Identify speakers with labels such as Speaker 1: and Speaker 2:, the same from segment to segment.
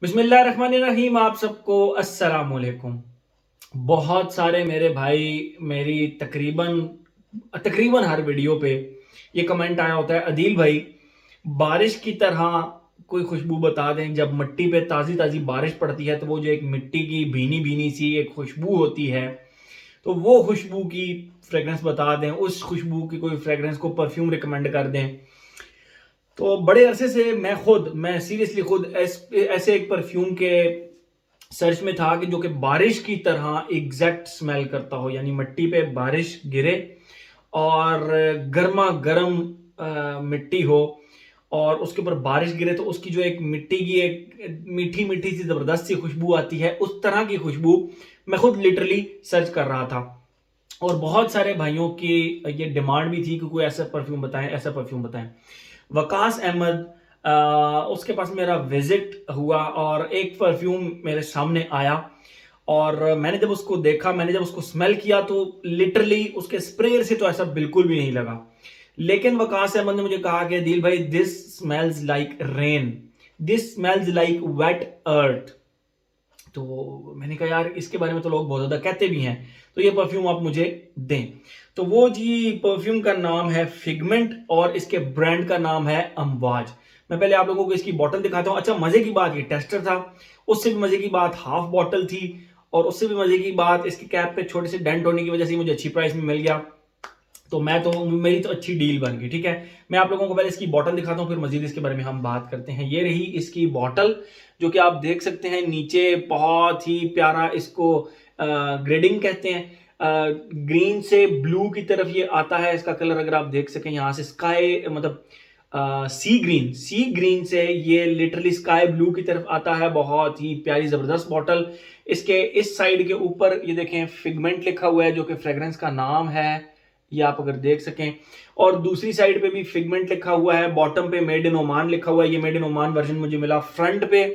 Speaker 1: बिस्मिल्लाहिर्रहमानिर्रहीम। आप सबको अस्सलाम वालेकुम। बहुत सारे मेरे भाई मेरी तकरीबन तकरीबन हर वीडियो पे ये कमेंट आया होता है, अदील भाई बारिश की तरह कोई खुशबू बता दें। जब मिट्टी पे ताज़ी ताज़ी बारिश पड़ती है तो वो जो एक मिट्टी की भीनी भीनी सी एक खुशबू होती है, तो वो खुशबू की फ्रेगरेंस बता दें। उस खुशबू की कोई फ्रेगरेंस को परफ्यूम रिकमेंड कर दें। तो बड़े अरसे से मैं सीरियसली खुद ऐसे एक परफ्यूम के सर्च में था कि जो कि बारिश की तरह एग्जैक्ट स्मेल करता हो, यानी मिट्टी पे बारिश गिरे और गर्मा गर्म मिट्टी हो और उसके ऊपर बारिश गिरे तो उसकी जो एक मिट्टी की एक मीठी मीठी सी जबरदस्त सी खुशबू आती है, उस तरह की खुशबू मैं खुद लिटरली सर्च कर रहा था। और बहुत सारे भाइयों की ये डिमांड भी थी कि कोई ऐसा परफ्यूम बताएं, ऐसा परफ्यूम बताएं। वकास अहमद, उसके पास मेरा विजिट हुआ और एक परफ्यूम मेरे सामने आया और मैंने जब उसको देखा, मैंने जब उसको स्मेल किया तो लिटरली उसके स्प्रे से तो ऐसा बिल्कुल भी नहीं लगा। लेकिन वकास अहमद ने मुझे कहा कि दिल भाई, this smells like rain, this smells like wet earth. तो मैंने कहा यार, इसके बारे में तो लोग बहुत ज़्यादा कहते भी हैं, तो ये परफ्यूम आप मुझे दें। तो वो जी परफ्यूम का नाम है फिगमेंट और इसके ब्रांड का नाम है अमवाज। मैं पहले आप लोगों को इसकी बॉटल दिखाता हूँ। अच्छा, मज़े की बात, ये टेस्टर था, उससे भी मज़े की बात हाफ बॉटल थी, और उससे भी मज़े की बात इसकी कैप पे छोटे से डेंट होने की वजह से मुझे अच्छी प्राइस में मिल गया। तो मेरी तो अच्छी डील बन गई। ठीक है, मैं आप लोगों को पहले इसकी बॉटल दिखाता हूँ, फिर मजीद इसके बारे में हम बात करते हैं। ये रही इसकी बॉटल, जो कि आप देख सकते हैं नीचे बहुत ही प्यारा इसको ग्रेडिंग कहते हैं। ग्रीन से ब्लू की तरफ ये आता है, इसका कलर अगर आप देख सकें यहाँ से स्काई मतलब सी ग्रीन से ये लिटरली स्काई ब्लू की तरफ आता है। बहुत ही प्यारी जबरदस्त बॉटल। इसके इस साइड के ऊपर ये देखें फिगमेंट लिखा हुआ है, जो कि फ्रेग्रेंस का नाम है, ये आप अगर देख सकें। और दूसरी साइड पे भी फिगमेंट लिखा हुआ है, बॉटम पे मेड इन ओमान लिखा हुआ है। ये मेड इन ओमान वर्जन मुझे मिला। फ्रंट पे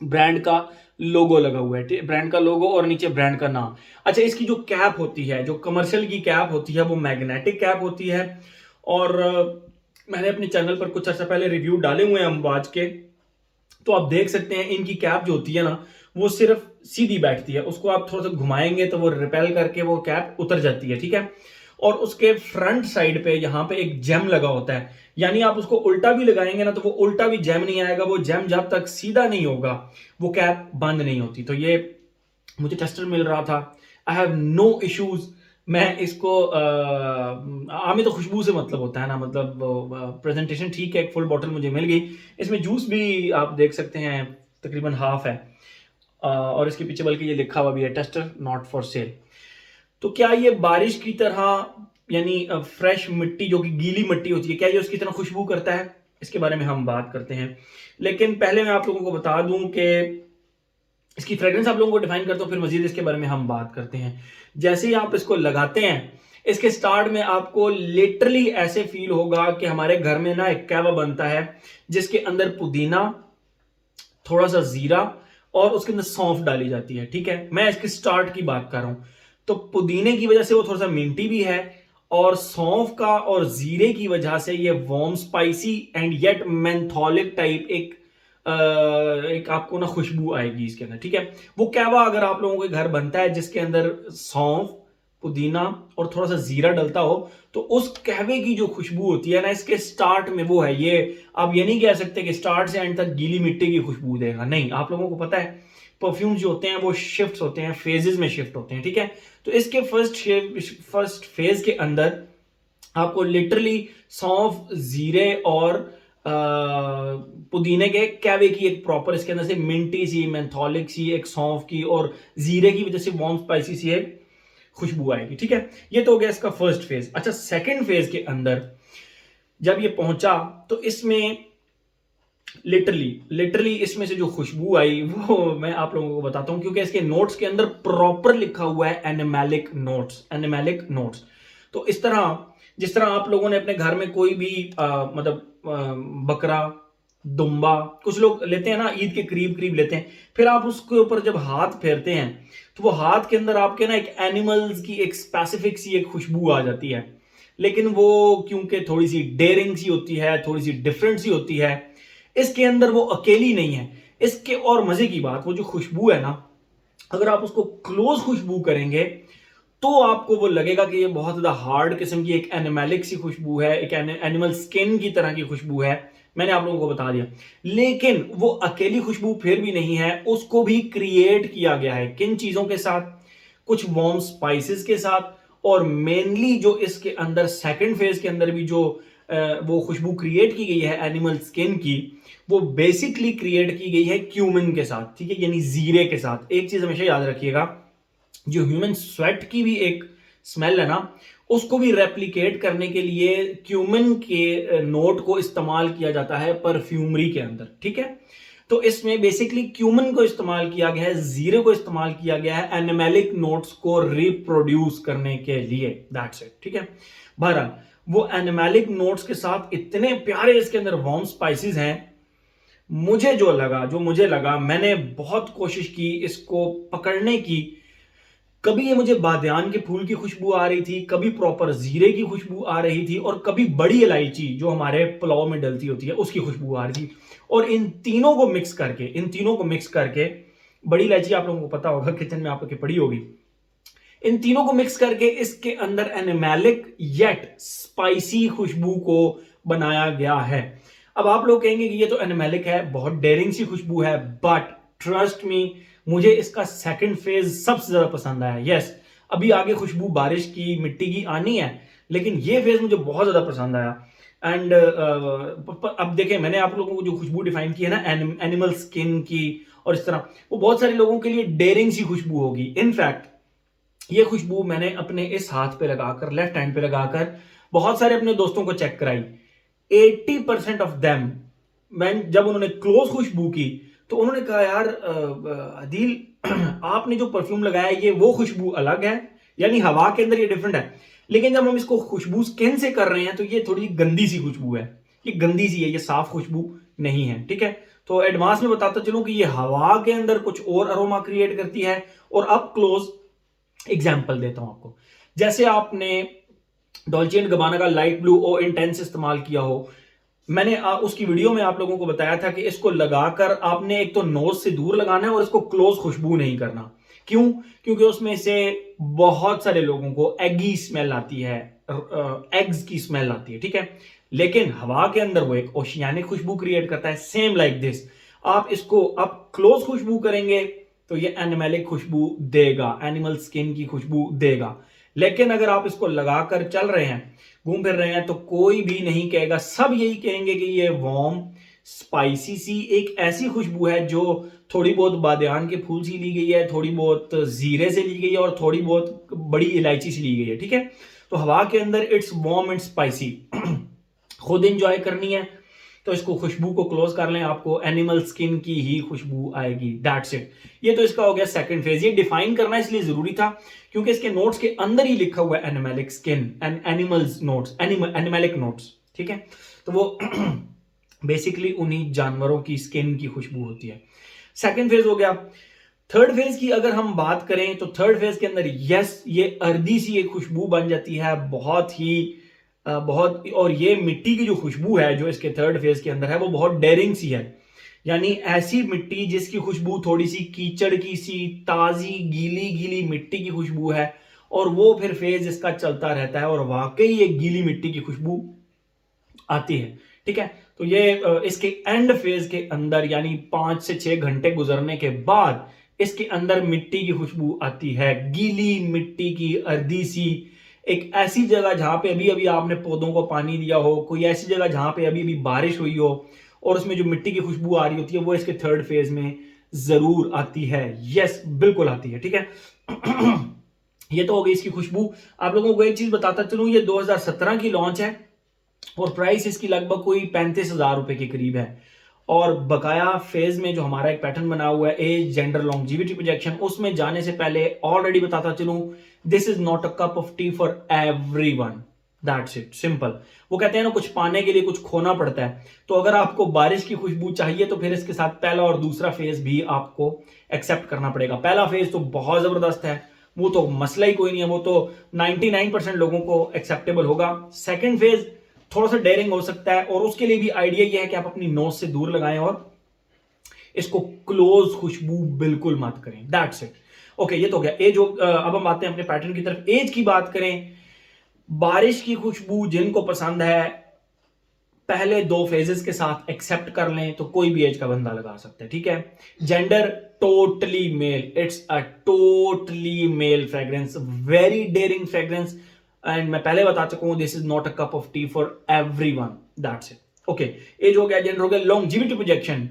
Speaker 1: ब्रांड का लोगो लगा हुआ है, ब्रांड का लोगो, और नीचे ब्रांड का नाम। अच्छा, इसकी जो कैप होती है, जो कमर्शियल की कैप होती है, वो मैग्नेटिक कैप होती है। और मैंने अपने चैनल पर कुछ अर्सा पहले रिव्यू डाले हुए हैं अमवाज के, तो आप देख सकते हैं इनकी कैप जो होती है ना, वो सिर्फ सीधी बैठती है, उसको आप थोड़ा सा घुमाएंगे तो वो रिपेल करके वो कैप उतर जाती है। ठीक है, और उसके फ्रंट साइड पे यहाँ पे एक जेम लगा होता है, यानी आप उसको उल्टा भी लगाएंगे ना तो वो उल्टा भी जेम नहीं आएगा। वो जेम जब तक सीधा नहीं होगा वो कैप बंद नहीं होती। तो ये मुझे टेस्टर मिल रहा था, आई हैव नो इश्यूज। मैं इसको हमें तो खुशबू से मतलब होता है ना, मतलब प्रेजेंटेशन ठीक है, एक फुल बॉटल मुझे मिल गई। इसमें जूस भी आप देख सकते हैं, तकरीबन हाफ है। और इसके पीछे बल्कि ये लिखा हुआ भी है, टेस्टर नॉट फॉर सेल। तो क्या ये बारिश की तरह, यानी फ्रेश मिट्टी जो कि गीली मिट्टी होती है, क्या ये उसकी तरह खुशबू करता है? इसके बारे में हम बात करते हैं। लेकिन पहले मैं आप लोगों को बता दूं कि इसकी फ्रेग्रेंस आप लोगों को डिफाइन करता हूं, फिर मजीद इसके बारे में हम बात करते हैं। जैसे ही आप इसको लगाते हैं, इसके स्टार्ट में आपको लिटरली ऐसे फील होगा कि हमारे घर में ना एक कहवा बनता है, जिसके अंदर पुदीना, थोड़ा सा जीरा और उसके अंदर सौंफ डाली जाती है। ठीक है, मैं इसके स्टार्ट की बात कर रहा हूं। तो पुदीने की वजह से वो थोड़ा सा मिंटी भी है, और सौंफ का और जीरे की वजह से ये warm spicy and yet mentholic type एक आपको ना खुशबू आएगी इसके अंदर। ठीक है, वो कहवा अगर आप लोगों के घर बनता है जिसके अंदर सौंफ, पुदीना और थोड़ा सा जीरा डलता हो, तो उस कहवे की जो खुशबू होती है ना, इसके स्टार्ट में वो है। ये आप ये नहीं कह सकते कि स्टार्ट से एंड तक गीली मिट्टी की खुशबू देगा, नहीं। आप लोगों को पता है परफ्यूम जो होते हैं वो शिफ्ट होते हैं, फेजेस में शिफ्ट होते हैं। ठीक है, तो इसके फर्स्ट फेज के अंदर आपको लिटरली सौंफ, जीरे और पुदीने के कैवे की एक प्रॉपर, इसके अंदर से मिंटी सी, मेंथोलिक सी, एक सौंफ की और जीरे की वजह से वार्म स्पाइसी सी एक खुशबू आएगी। ठीक है, ये तो हो गया इसका फर्स्ट फेज। अच्छा, सेकंड फेज के अंदर जब ये पहुंचा तो इसमें लिटरली इसमें से जो खुशबू आई वो मैं आप लोगों को बताता हूं, क्योंकि इसके नोट्स के अंदर प्रॉपर लिखा हुआ है एनिमेलिक नोट्स, एनिमेलिक नोट्स। तो इस तरह, जिस तरह आप लोगों ने अपने घर में कोई भी बकरा, दुम्बा, कुछ लोग लेते हैं ना, ईद के करीब करीब लेते हैं, फिर आप उसके ऊपर जब हाथ फेरते हैं तो वो हाथ के अंदर आपके ना एक एनिमल्स की एक स्पेसिफिक सी एक खुशबू आ जाती है। लेकिन वो क्योंकि थोड़ी सी डेयरिंग सी होती है, थोड़ी सी डिफरेंट सी होती है, इसके अंदर वो अकेली नहीं है। इसके और मजे की बात, वो जो खुशबू है ना, अगर आप उसको क्लोज खुशबू करेंगे तो आपको वो लगेगा कि ये बहुत ज्यादा हार्ड किस्म की एक एनिमेलिक सी खुशबू है, एक एनिमल स्किन की तरह की खुशबू है। मैंने आप लोगों को बता दिया। लेकिन वो अकेली खुशबू फिर भी नहीं है, उसको भी क्रिएट किया गया है। किन चीजों के साथ? कुछ वार्म स्पाइसेस के साथ, और मेनली जो इसके अंदर सेकंड फेज के अंदर भी जो वो खुशबू क्रिएट की गई है एनिमल स्किन की, वो बेसिकली क्रिएट की गई है क्यूमिन के साथ, ठीक है, यानी जीरे के साथ। एक चीज हमेशा याद रखिएगा, जो ह्यूमन स्वेट की भी एक स्मेल है ना, उसको भी रेप्लिकेट करने के लिए क्यूमिन के नोट को इस्तेमाल किया जाता है परफ्यूमरी के अंदर, ठीक है। तो इसमें बेसिकली क्यूमिन को इस्तेमाल किया गया है, जीरे को इस्तेमाल किया गया है एनिमेलिक नोट्स को रिप्रोड्यूस करने के लिए, दैट्स इट, ठीक है। बहरहाल वो एनिमेलिक नोट्स के साथ इतने प्यारे इसके अंदर वार्म स्पाइसेस हैं। मुझे लगा, मैंने बहुत कोशिश की इसको पकड़ने की। कभी ये मुझे बादयान के फूल की खुशबू आ रही थी, कभी प्रॉपर जीरे की खुशबू आ रही थी, और कभी बड़ी इलायची जो हमारे पुलाव में डलती होती है उसकी खुशबू आ रही थी। और इन तीनों को मिक्स करके, बड़ी इलायची आप लोगों को पता होगा, किचन में आपके पड़ी होगी। इन तीनों को मिक्स करके इसके अंदर एनिमेलिक येट स्पाइसी खुशबू को बनाया गया है। अब आप लोग कहेंगे कि ये तो एनिमेलिक है, बहुत डेयरिंग सी खुशबू है, बट ट्रस्ट मी, मुझे इसका सेकंड फेज सबसे ज्यादा पसंद आया। यस, अभी आगे खुशबू बारिश की, मिट्टी की आनी है, लेकिन ये फेज मुझे बहुत ज्यादा पसंद आया। एंड अब देखें, मैंने आप लोगों को जो खुशबू डिफाइन की है ना एनिमल स्किन की और इस तरह, वो बहुत सारे लोगों के लिए डेयरिंग सी खुशबू होगी। इनफैक्ट ये खुशबू मैंने अपने इस हाथ पे लगाकर, लेफ्ट हैंड पे लगाकर, बहुत सारे अपने दोस्तों को चेक कराई। 80% ऑफ देम, मैं जब उन्होंने क्लोज खुशबू की तो उन्होंने कहा, यार अदील आपने जो परफ्यूम लगाया ये वो खुशबू अलग है, यानी हवा के अंदर ये डिफरेंट है, लेकिन जब हम इसको खुशबू स्किन से कर रहे हैं तो ये थोड़ी गंदी सी खुशबू है, ये गंदी सी है, ये साफ खुशबू नहीं है, ठीक है। तो एडवांस में बताता चलूं कि ये हवा के अंदर कुछ और अरोमा क्रिएट करती है। और अब क्लोज एग्जाम्पल देता हूं आपको। जैसे आपने डॉल्चे एंड गबाना का लाइट ब्लू ओ इंटेंस इस्तेमाल किया हो, मैंने उसकी वीडियो में आप लोगों को बताया था कि इसको लगाकर आपने एक तो नोज से दूर लगाना है और इसको क्लोज खुशबू नहीं करना। क्यों? क्योंकि उसमें से बहुत सारे लोगों को एगी स्मेल आती है, एग्स की स्मेल आती है, ठीक है। लेकिन हवा के अंदर वो एक ओशियानिक खुशबू क्रिएट करता है, सेम लाइक दिस। आप इसको अब क्लोज खुशबू करेंगे तो ये एनिमेलिक खुशबू देगा, एनिमल स्किन की खुशबू देगा। लेकिन अगर आप इसको लगाकर चल रहे हैं, घूम फिर रहे हैं, तो कोई भी नहीं कहेगा, सब यही कहेंगे कि ये वार्म स्पाइसी सी एक ऐसी खुशबू है जो थोड़ी बहुत बादयान के फूल से ली गई है, थोड़ी बहुत जीरे से ली गई है, और थोड़ी बहुत बड़ी इलायची से ली गई है, ठीक है। तो हवा के अंदर इट्स वार्म एंड स्पाइसी। खुद इंजॉय करनी है तो इसको खुशबू को क्लोज कर लें, आपको एनिमल स्किन की ही खुशबू आएगी, दैट्स इट। ये तो इसका हो गया सेकंड फेज। ये डिफाइन करना इसलिए जरूरी था क्योंकि इसके नोट्स के अंदर ही लिखा हुआ है एनिमेलिक skin and animals notes, एनिमेलिक notes, ठीक है। तो वो बेसिकली उन्हीं जानवरों की स्किन की खुशबू होती है। सेकंड फेज हो गया। थर्ड फेज की अगर हम बात करें तो थर्ड फेज के अंदर यस, ये अर्दी सी एक खुशबू बन जाती है, बहुत, और ये मिट्टी की जो खुशबू है जो इसके थर्ड फेज के अंदर है वो बहुत डेयरिंग सी है, यानी ऐसी मिट्टी जिसकी खुशबू थोड़ी सी कीचड़ की सी, ताजी गीली गीली मिट्टी की खुशबू है, और वो फिर फेज इसका चलता रहता है और वाकई ये गीली मिट्टी की खुशबू आती है, ठीक है। तो ये इसके एंड फेज के अंदर, यानी 5 से 6 घंटे गुजरने के बाद इसके अंदर मिट्टी की खुशबू आती है, गीली मिट्टी की, अर्दी सी, एक ऐसी जगह जहां पे अभी अभी आपने पौधों को पानी दिया हो, कोई ऐसी जगह जहां पे अभी अभी बारिश हुई हो, और उसमें जो मिट्टी की खुशबू आ रही होती है वो इसके थर्ड फेज में जरूर आती है। यस, बिल्कुल आती है, ठीक है। ये तो हो गई इसकी खुशबू। आप लोगों को एक चीज बताता चलूं, ये 2017 की लॉन्च है और प्राइस इसकी लगभग कोई 35,000 रुपए के करीब है। और बकाया फेज में जो हमारा एक पैटर्न बना हुआ है एज जेंडर लॉन्जिविटी प्रोजेक्शन, उसमें जाने से पहले ऑलरेडी बताता चलूं, this is not a cup of tea for everyone, that's it, simple. वो कहते हैं ना, कुछ पाने के लिए कुछ खोना पड़ता है। तो अगर आपको बारिश की खुशबू चाहिए तो फिर इसके साथ पहला और दूसरा फेज भी आपको एक्सेप्ट करना पड़ेगा। पहला फेज तो बहुत जबरदस्त है, वो तो मसला ही कोई नहीं है, वो तो 99% लोगों को एक्सेप्टेबल होगा। सेकंड फेज थोड़ा सा डेयरिंग हो सकता है, और उसके लिए भी आइडिया ये है कि आप अपनी नोज से दूर लगाएं और इसको क्लोज खुशबू बिल्कुल मत करें। That's it. ओके, ये तो हो गया एज। अब हम आते हैं अपने पैटर्न की तरफ। एज की बात करें, बारिश की खुशबू जिनको पसंद है पहले 2 फेजेस के साथ एक्सेप्ट कर लें तो कोई भी एज का बंदा लगा सकता है, ठीक है। Gender totally male, it's a totally male fragrance, very daring fragrance, and मैं पहले बता चुका हूं this is not a cup of tea for everyone. That's it. Okay, as हो गया, जेंडर हो गया, लॉन्जिविटी प्रोजेक्शन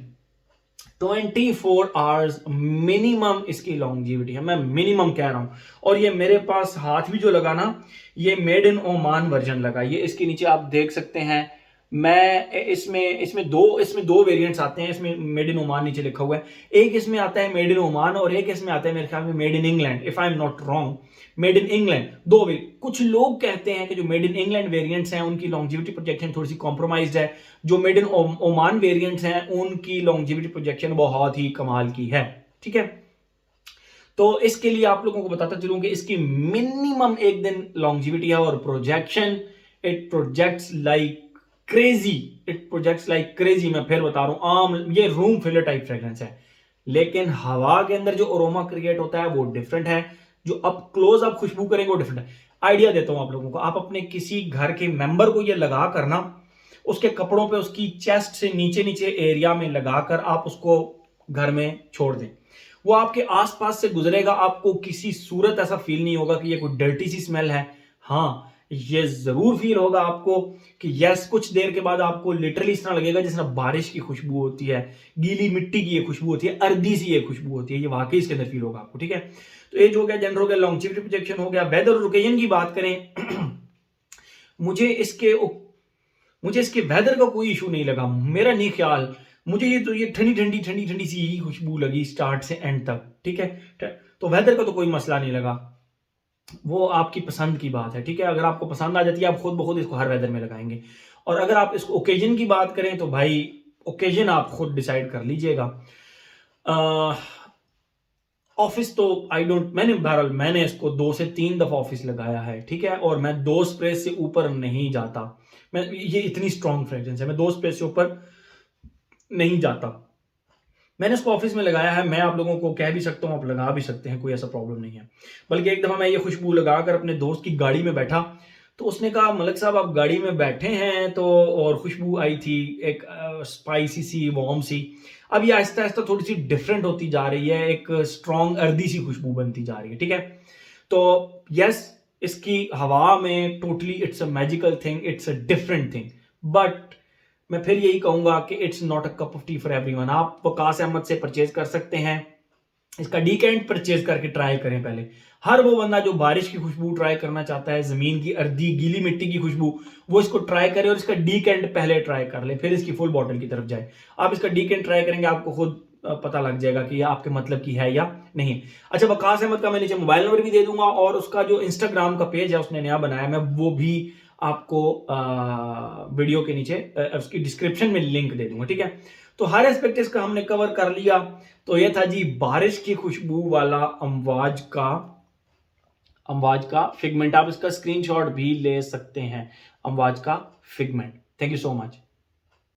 Speaker 1: 24 आवर्स मिनिमम इसकी लॉन्जिविटी है, मैं मिनिमम कह रहा हूं। और ये मेरे पास हाथ भी जो लगा ना, ये मेड इन ओमान वर्जन लगा। ये इसके नीचे आप देख सकते हैं, मैं इसमें दो वेरिएंट्स आते हैं। इसमें मेड इन ओमान नीचे लिखा हुआ है, एक इसमें आता है मेड इन ओमान और एक इसमें आता है मेरे ख्याल में made in England, if I am not wrong, made in England. दो वे कुछ लोग कहते हैं कि जो मेड इन इंग्लैंड वेरिएंट्स हैं उनकी लॉन्जिविटी प्रोजेक्शन थोड़ी सी कॉम्प्रोमाइज्ड है, जो मेड इन ओमान वेरिएंट्स हैं उनकी लॉन्जिविटी प्रोजेक्शन बहुत ही कमाल की है, ठीक है। तो इसके लिए आप लोगों को बताता चलूं कि इसकी मिनिमम 1 दिन लॉन्जिविटी है और projection, it projects like crazy, it projects like crazy. मैं फिर बता रहा हूं, आम ये रूम फिलर टाइप फ्रेग्रेंस है, लेकिन हवा के अंदर जो अरोमा क्रिएट होता है वो डिफरेंट है, जो अप क्लोज आप खुशबू करेंगे वो डिफरेंट है। आइडिया देता हूं आप लोगों को, आप अपने किसी घर के मेंबर को ये लगा करना, उसके कपड़ों पे उसकी चेस्ट से नीचे नीचे एरिया में लगाकर आप उसको घर में छोड़ दें, वो आपके आसपास से गुजरेगा, आपको किसी सूरत ऐसा फील नहीं होगा कि ये कोई डर्टी सी स्मेल है। हाँ, ये जरूर फील होगा आपको कि यस, कुछ देर के बाद आपको लिटरली इस तरह लगेगा जिस तरह बारिश की खुशबू होती है, गीली मिट्टी की ये खुशबू होती है, अर्दी सी ये खुशबू होती है, ये वाकई इसके अंदर फील होगा आपको, ठीक है। तो एज हो गया, जेंडर हो गया, लॉन्जिविटी प्रोजेक्शन हो गया। वेदर और ओकेजन की बात करें मुझे इसके वेदर का कोई इशू नहीं लगा, मेरा नहीं ख्याल। मुझे ये ठंडी ठंडी सी ही खुशबू लगी स्टार्ट से एंड तक, ठीक है। तो वेदर का तो कोई मसला नहीं लगा, वो आपकी पसंद की बात है, ठीक है। अगर आपको पसंद आ जाती है आप खुद ब खुद इसको हर वेदर में लगाएंगे। और अगर आप इसको ओकेजन की बात करें तो भाई ओकेजन आप खुद डिसाइड कर लीजिएगा। ऑफिस तो मैंने इसको 2 से 3 दफा ऑफिस लगाया है, ठीक है। और मैं 2 स्प्रे से ऊपर नहीं जाता, ये इतनी स्ट्रॉन्ग फ्रेग्रेंस है, मैं 2 स्प्रे से ऊपर नहीं जाता। मैंने इसको ऑफिस में लगाया है, मैं आप लोगों को कह भी सकता हूं, आप लगा भी सकते हैं, कोई ऐसा प्रॉब्लम नहीं है। बल्कि एक दफा मैं ये खुशबू लगाकर अपने दोस्त की गाड़ी में बैठा तो उसने कहा, मलिक साहब आप गाड़ी में बैठे हैं तो, और खुशबू आई थी एक स्पाइसी सी, वार्म सी। अब ये आहिस्ता आहिस्ता थोड़ी सी डिफरेंट होती जा रही है, एक स्ट्रॉन्ग अर्दी सी खुशबू बनती जा रही है, ठीक है। तो यस, इसकी हवा में totally it's a magical thing, it's a different thing, but मैं फिर यही कहूंगा कि it's not a cup of tea for everyone. आप वकास अहमद से परचेज कर सकते हैं, इसका डीकेंट परचेज करके ट्राई करें पहले। हर वो बंदा जो बारिश की खुशबू ट्राई करना चाहता है, जमीन की अर्दी गीली मिट्टी की खुशबू, वो इसको ट्राई करे और इसका डीकेंट पहले ट्राई कर ले, फिर इसकी फुल बॉटल की तरफ जाए। आप इसका डीकेंट ट्राई करेंगे, आपको खुद पता लग जाएगा कि ये आपके मतलब की है या नहीं। अच्छा, वकास अहमद का मैं नीचे मोबाइल नंबर भी दे दूंगा और उसका जो इंस्टाग्राम का पेज है उसने नया बनाया, मैं वो भी आपको वीडियो के नीचे उसकी डिस्क्रिप्शन में लिंक दे दूंगा, ठीक है। तो हर एस्पेक्ट इसका हमने कवर कर लिया। तो ये था जी बारिश की खुशबू वाला अमवाज का फिगमेंट। आप इसका स्क्रीनशॉट भी ले सकते हैं, अमवाज का figment. Thank you so much.